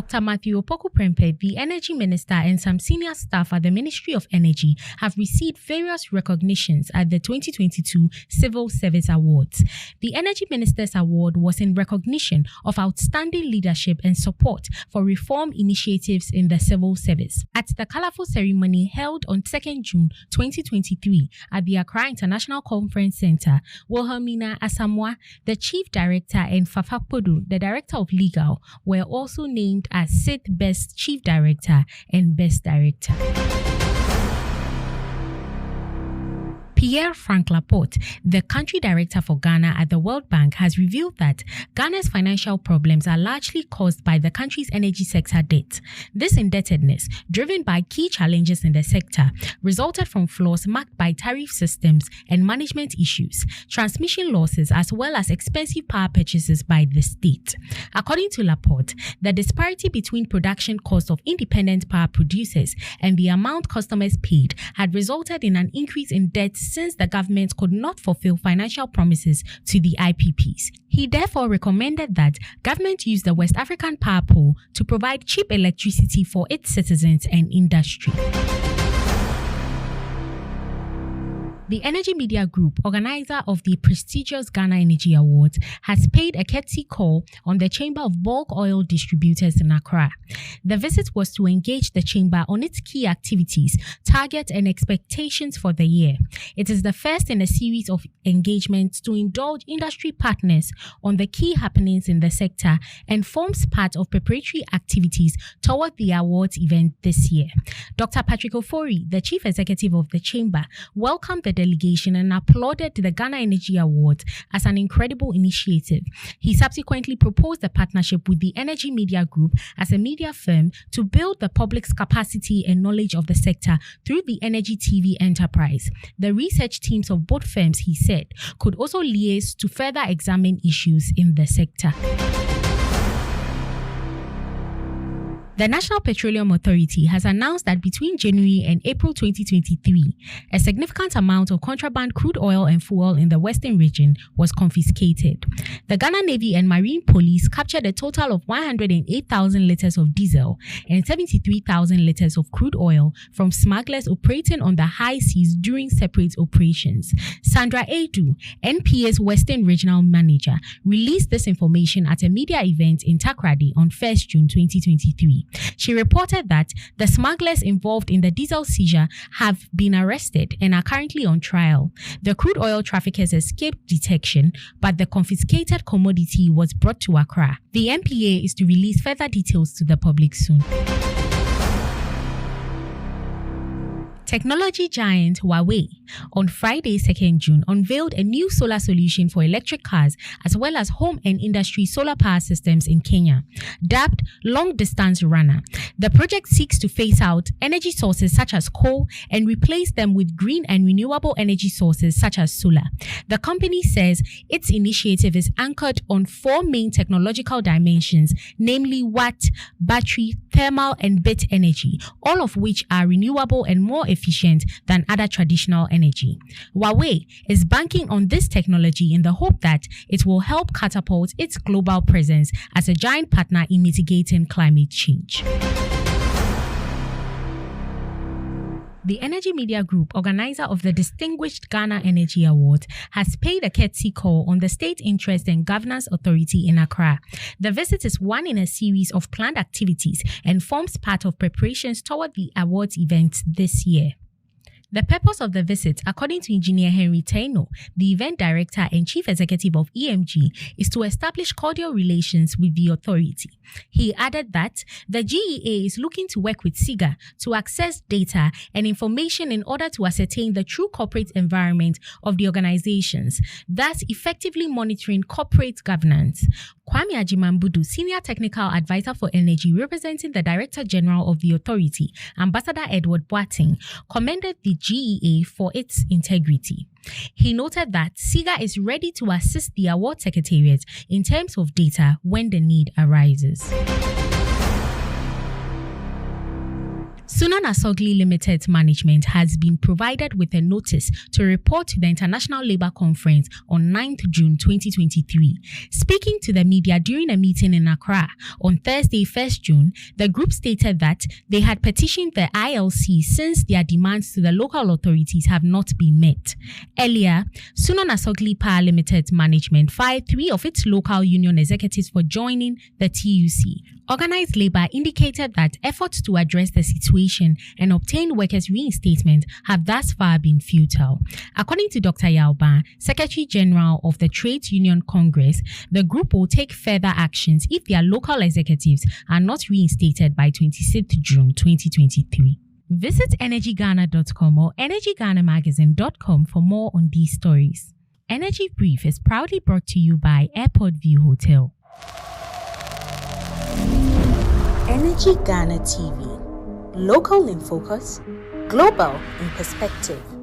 Dr. Matthew Opoku-Prempeh, the Energy Minister, and some senior staff at the Ministry of Energy have received various recognitions at the 2022 Civil Service Awards. The Energy Minister's Award was in recognition of outstanding leadership and support for reform initiatives in the civil service. At the colorful ceremony held on 2nd June 2023 at the Accra International Conference Center, Wilhelmina Asamoah, the Chief Director, and Fafa Podu, the Director of Legal, were also named as SID Best Chief Director and Best Director. Pierre-Frank Laporte, the country director for Ghana at the World Bank, has revealed that Ghana's financial problems are largely caused by the country's energy sector debt. This indebtedness, driven by key challenges in the sector, resulted from flaws marked by tariff systems and management issues, transmission losses, as well as expensive power purchases by the state. According to Laporte, the disparity between production costs of independent power producers and the amount customers paid had resulted in an increase in debt since the government could not fulfill financial promises to the IPPs. He therefore recommended that government use the West African power pool to provide cheap electricity for its citizens and industry. The Energy Media Group, organizer of the prestigious Ghana Energy Awards, has paid a courtesy call on the Chamber of Bulk Oil Distributors in Accra. The visit was to engage the chamber on its key activities, targets, and expectations for the year. It is the first in a series of engagements to indulge industry partners on the key happenings in the sector and forms part of preparatory activities toward the awards event this year. Dr. Patrick Ofori, the chief executive of the chamber, welcomed the delegation and applauded the Ghana Energy Awards as an incredible initiative. He subsequently proposed a partnership with the Energy Media Group as a media firm to build the public's capacity and knowledge of the sector through the Energy TV enterprise. The research teams of both firms, he said, could also liaise to further examine issues in the sector. The National Petroleum Authority has announced that between January and April 2023, a significant amount of contraband crude oil and fuel in the Western region was confiscated. The Ghana Navy and Marine Police captured a total of 108,000 litres of diesel and 73,000 litres of crude oil from smugglers operating on the high seas during separate operations. Sandra Edu, NPA's Western Regional Manager, released this information at a media event in Takoradi on 1st June 2023. She reported that the smugglers involved in the diesel seizure have been arrested and are currently on trial. The crude oil traffickers escaped detection, but the confiscated commodity was brought to Accra. The NPA is to release further details to the public soon. Technology giant Huawei on Friday, 2nd June, unveiled a new solar solution for electric cars as well as home and industry solar power systems in Kenya. Dubbed Long Distance Runner, the project seeks to phase out energy sources such as coal and replace them with green and renewable energy sources such as solar. The company says its initiative is anchored on 4 main technological dimensions, namely watt, battery, thermal, and bit energy, all of which are renewable and more efficient than other traditional energy. Huawei is banking on this technology in the hope that it will help catapult its global presence as a giant partner in mitigating climate change. The Energy Media Group, organizer of the distinguished Ghana Energy Awards, has paid a courtesy call on the State Interest and Governance Authority in Accra. The visit is one in a series of planned activities and forms part of preparations toward the awards event this year. The purpose of the visit, according to Engineer Henry Taino, the event director and chief executive of EMG, is to establish cordial relations with the authority. He added that the GEA is looking to work with SIGA to access data and information in order to ascertain the true corporate environment of the organizations, thus effectively monitoring corporate governance. Kwame Ajimambudu, Senior Technical Advisor for Energy, representing the Director General of the authority, Ambassador Edward Boateng, commended the GEA for its integrity. He noted that SIGA is ready to assist the award secretariat in terms of data when the need arises. Sunon Asogli Limited Management has been provided with a notice to report to the International Labour Conference on 9th June 2023. Speaking to the media during a meeting in Accra on Thursday, 1st June, the group stated that they had petitioned the ILC since their demands to the local authorities have not been met. Earlier, Sunon Asogli Power Limited Management fired 3 of its local union executives for joining the TUC. Organised Labour indicated that efforts to address the situation and obtain workers' reinstatement have thus far been futile. According to Dr. Yauban, Secretary General of the Trades Union Congress, the group will take further actions if their local executives are not reinstated by 26th June 2023. Visit energyghana.com or energyghanamagazine.com for more on these stories. Energy Brief is proudly brought to you by Airport View Hotel. Energy Ghana TV. Local in focus, global in perspective.